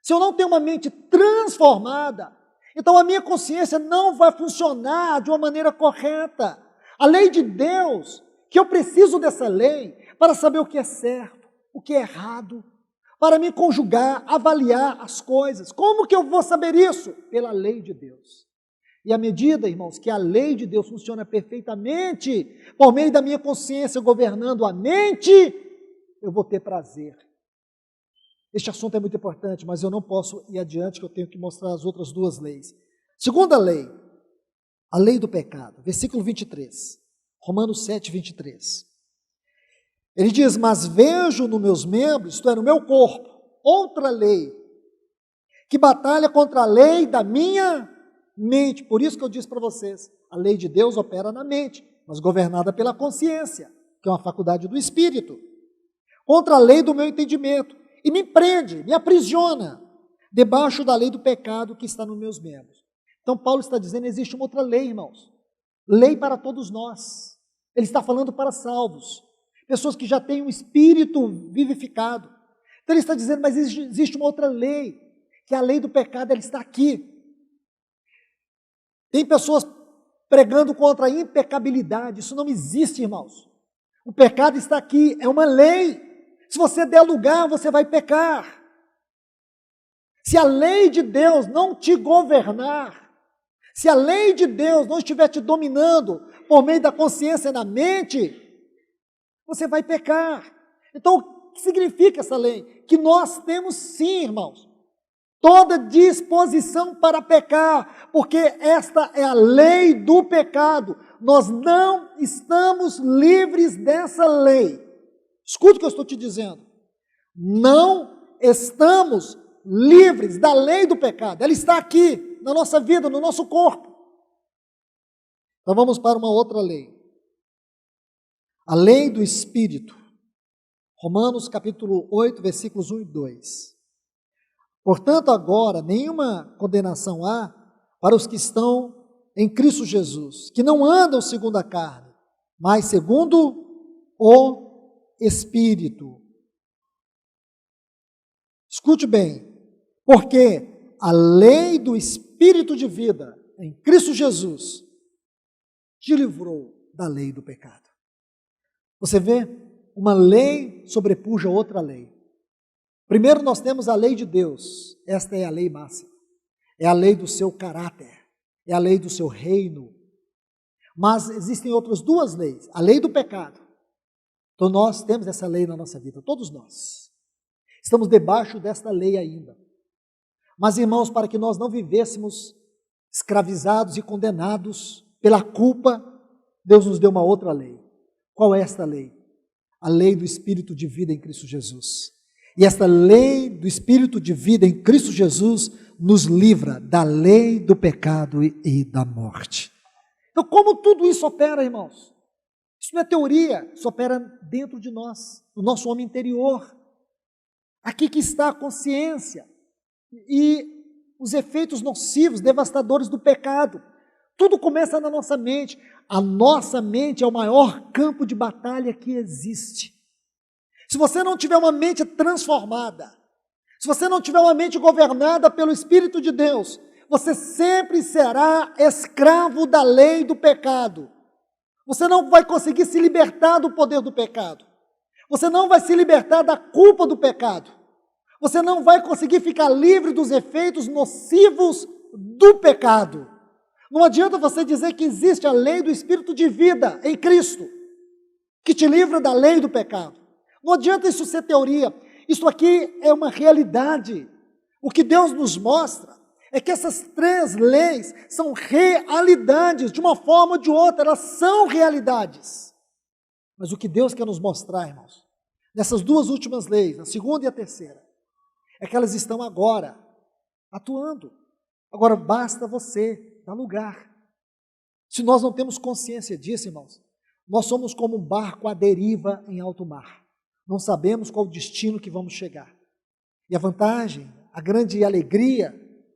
Se eu não tenho uma mente transformada, então a minha consciência não vai funcionar de uma maneira correta. A lei de Deus, que eu preciso dessa lei para saber o que é certo, o que é errado, para me conjugar, avaliar as coisas. Como que eu vou saber isso? Pela lei de Deus. E à medida, irmãos, que a lei de Deus funciona perfeitamente, por meio da minha consciência governando a mente, eu vou ter prazer. Este assunto é muito importante, mas eu não posso ir adiante, que eu tenho que mostrar as outras duas leis. Segunda lei, a lei do pecado, versículo 23, Romanos 7, 23. Ele diz, mas vejo nos meus membros, isto é, no meu corpo, outra lei, que batalha contra a lei da minha mente. Por isso que eu disse para vocês, a lei de Deus opera na mente, mas governada pela consciência, que é uma faculdade do espírito. Contra a lei do meu entendimento. E me prende, me aprisiona, debaixo da lei do pecado que está nos meus membros. Então Paulo está dizendo, existe uma outra lei, irmãos. Lei para todos nós. Ele está falando para salvos. Pessoas que já têm um espírito vivificado. Então ele está dizendo, mas existe uma outra lei, que é a lei do pecado, ela está aqui. Tem pessoas pregando contra a impecabilidade, isso não existe, irmãos. O pecado está aqui, é uma lei. Se você der lugar, você vai pecar. Se a lei de Deus não te governar, se a lei de Deus não estiver te dominando por meio da consciência na mente, você vai pecar. Então, o que significa essa lei? Que nós temos sim, irmãos, toda disposição para pecar, porque esta é a lei do pecado. Nós não estamos livres dessa lei. Escuta o que eu estou te dizendo. Não estamos livres da lei do pecado. Ela está aqui, na nossa vida, no nosso corpo. Então vamos para uma outra lei. A lei do Espírito. Romanos capítulo 8, versículos 1 e 2. Portanto, agora, nenhuma condenação há para os que estão em Cristo Jesus, que não andam segundo a carne, mas segundo o Espírito. Escute bem, porque a lei do Espírito de vida em Cristo Jesus te livrou da lei do pecado. Você vê, uma lei sobrepuja outra lei. Primeiro nós temos a lei de Deus, esta é a lei máxima, é a lei do seu caráter, é a lei do seu reino. Mas existem outras duas leis, a lei do pecado. Então nós temos essa lei na nossa vida, todos nós. Estamos debaixo desta lei ainda. Mas irmãos, para que nós não vivêssemos escravizados e condenados pela culpa, Deus nos deu uma outra lei. Qual é esta lei? A lei do Espírito de vida em Cristo Jesus. E esta lei do Espírito de vida em Cristo Jesus nos livra da lei do pecado e da morte. Então como tudo isso opera, irmãos? Isso não é teoria, isso opera dentro de nós, no nosso homem interior. Aqui que está a consciência e os efeitos nocivos, devastadores do pecado. Tudo começa na nossa mente. A nossa mente é o maior campo de batalha que existe. Se você não tiver uma mente transformada, se você não tiver uma mente governada pelo Espírito de Deus, você sempre será escravo da lei do pecado. Você não vai conseguir se libertar do poder do pecado. Você não vai se libertar da culpa do pecado. Você não vai conseguir ficar livre dos efeitos nocivos do pecado. Não adianta você dizer que existe a lei do Espírito de vida em Cristo, que te livra da lei do pecado. Não adianta isso ser teoria. Isso aqui é uma realidade. O que Deus nos mostra é que essas três leis são realidades, de uma forma ou de outra, elas são realidades. Mas o que Deus quer nos mostrar, irmãos, nessas duas últimas leis, a segunda e a terceira, é que elas estão agora atuando. Agora basta você dar lugar. Se nós não temos consciência disso, irmãos, nós somos como um barco à deriva em alto mar. Não sabemos qual o destino que vamos chegar. E a vantagem, a grande alegria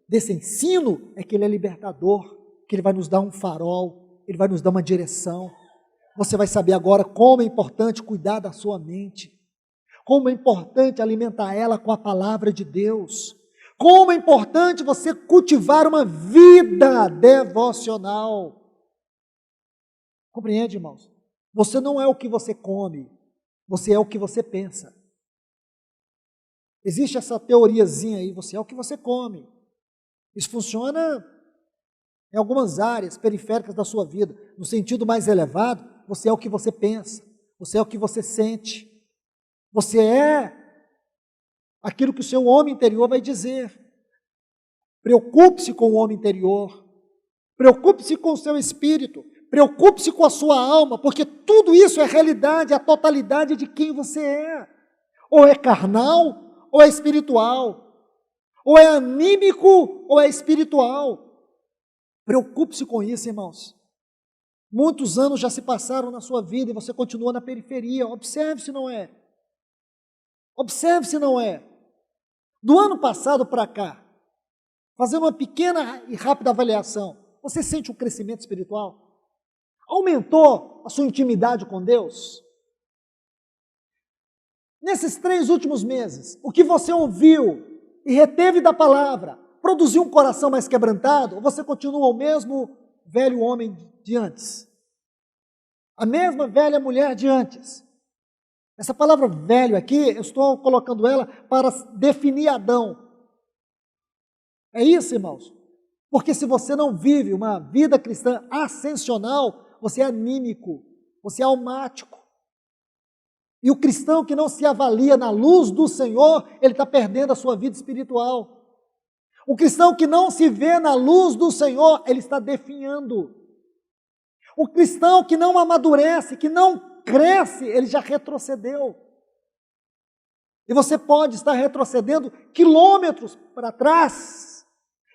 desse ensino é que ele é libertador, que ele vai nos dar um farol, ele vai nos dar uma direção. Você vai saber agora como é importante cuidar da sua mente, como é importante alimentar ela com a palavra de Deus, como é importante você cultivar uma vida devocional. Compreende, irmãos? Você não é o que você come, você é o que você pensa. Existe essa teoriazinha aí, você é o que você come. Isso funciona Em algumas áreas periféricas da sua vida, no sentido mais elevado, você é o que você pensa, você é o que você sente, você é aquilo que o seu homem interior vai dizer. Preocupe-se com o homem interior, preocupe-se com o seu espírito, preocupe-se com a sua alma, porque tudo isso é realidade, a totalidade de quem você é. Ou é carnal, ou é espiritual, ou é anímico, ou é espiritual. Preocupe-se com isso, irmãos. Muitos anos já se passaram na sua vida e você continua na periferia. Observe se não é. Observe se não é. Do ano passado para cá, fazendo uma pequena e rápida avaliação, você sente um crescimento espiritual? Aumentou a sua intimidade com Deus? Nesses 3 últimos meses, o que você ouviu e reteve da palavra, produziu um coração mais quebrantado? Ou você continua o mesmo velho homem de antes? A mesma velha mulher de antes? Essa palavra velho aqui, eu estou colocando ela para definir Adão. É isso, irmãos? Porque se você não vive uma vida cristã ascensional, você é anímico, você é almático. E o cristão que não se avalia na luz do Senhor, ele está perdendo a sua vida espiritual. O cristão que não se vê na luz do Senhor, ele está definhando. O cristão que não amadurece, que não cresce, ele já retrocedeu. E você pode estar retrocedendo quilômetros para trás.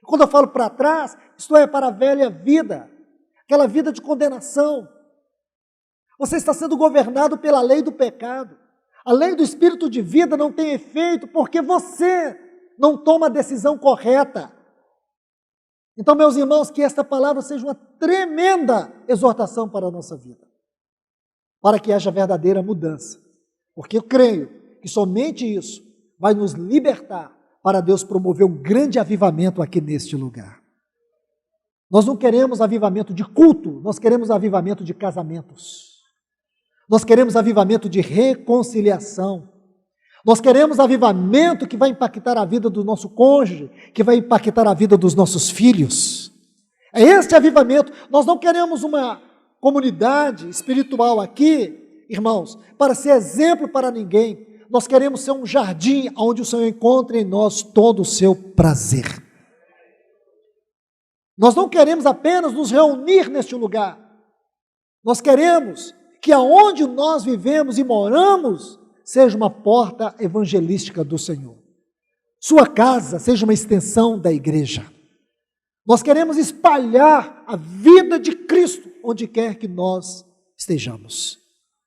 Quando eu falo para trás, isto é, para a velha vida, aquela vida de condenação. Você está sendo governado pela lei do pecado. A lei do espírito de vida não tem efeito porque você não toma a decisão correta. Então, meus irmãos, que esta palavra seja uma tremenda exortação para a nossa vida, para que haja verdadeira mudança, porque eu creio que somente isso vai nos libertar para Deus promover um grande avivamento aqui neste lugar. Nós não queremos avivamento de culto, nós queremos avivamento de casamentos. Nós queremos avivamento de reconciliação. Nós queremos avivamento que vai impactar a vida do nosso cônjuge, que vai impactar a vida dos nossos filhos. É este avivamento. Nós não queremos uma comunidade espiritual aqui, irmãos, para ser exemplo para ninguém. Nós queremos ser um jardim onde o Senhor encontre em nós todo o seu prazer. Nós não queremos apenas nos reunir neste lugar. Nós queremos que aonde nós vivemos e moramos seja uma porta evangelística do Senhor. Sua casa seja uma extensão da igreja. Nós queremos espalhar a vida de Cristo onde quer que nós estejamos.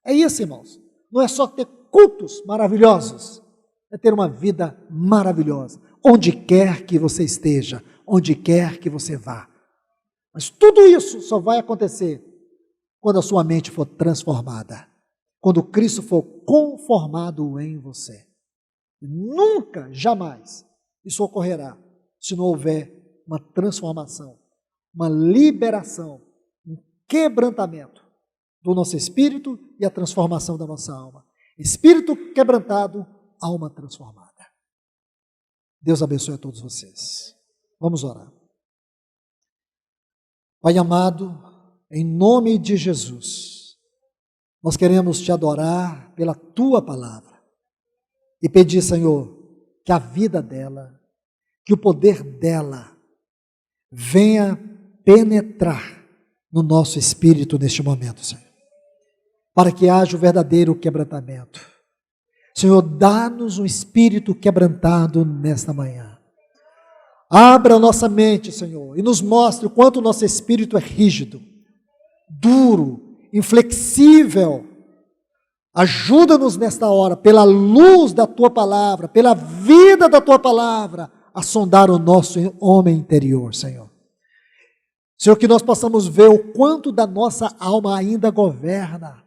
É isso, irmãos. Não é só ter cultos maravilhosos, é ter uma vida maravilhosa, onde quer que você esteja, onde quer que você vá. Mas tudo isso só vai acontecer quando a sua mente for transformada, quando Cristo for conformado em você. Nunca, jamais, isso ocorrerá se não houver uma transformação, uma liberação, um quebrantamento do nosso espírito e a transformação da nossa alma. Espírito quebrantado, alma transformada. Deus abençoe a todos vocês. Vamos orar. Pai amado, em nome de Jesus, nós queremos te adorar pela tua palavra e pedir, Senhor, que a vida dela, que o poder dela venha penetrar no nosso espírito neste momento, Senhor, para que haja o verdadeiro quebrantamento. Senhor, dá-nos um espírito quebrantado nesta manhã. Abra a nossa mente, Senhor, e nos mostre o quanto o nosso espírito é rígido, duro, inflexível. Ajuda-nos nesta hora, pela luz da Tua palavra, pela vida da Tua palavra, a sondar o nosso homem interior, Senhor. Senhor, que nós possamos ver o quanto da nossa alma ainda governa,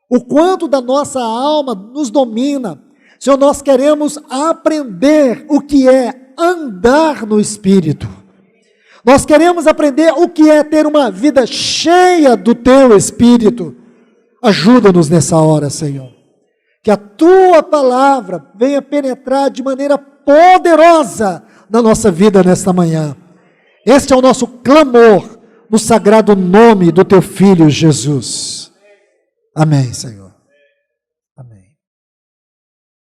o quanto da nossa alma nos domina. Senhor, nós queremos aprender o que é andar no Espírito. Nós queremos aprender o que é ter uma vida cheia do Teu Espírito. Ajuda-nos nessa hora, Senhor. Que a Tua palavra venha penetrar de maneira poderosa na nossa vida nesta manhã. Este é o nosso clamor no sagrado nome do teu Filho Jesus. Amém, Senhor.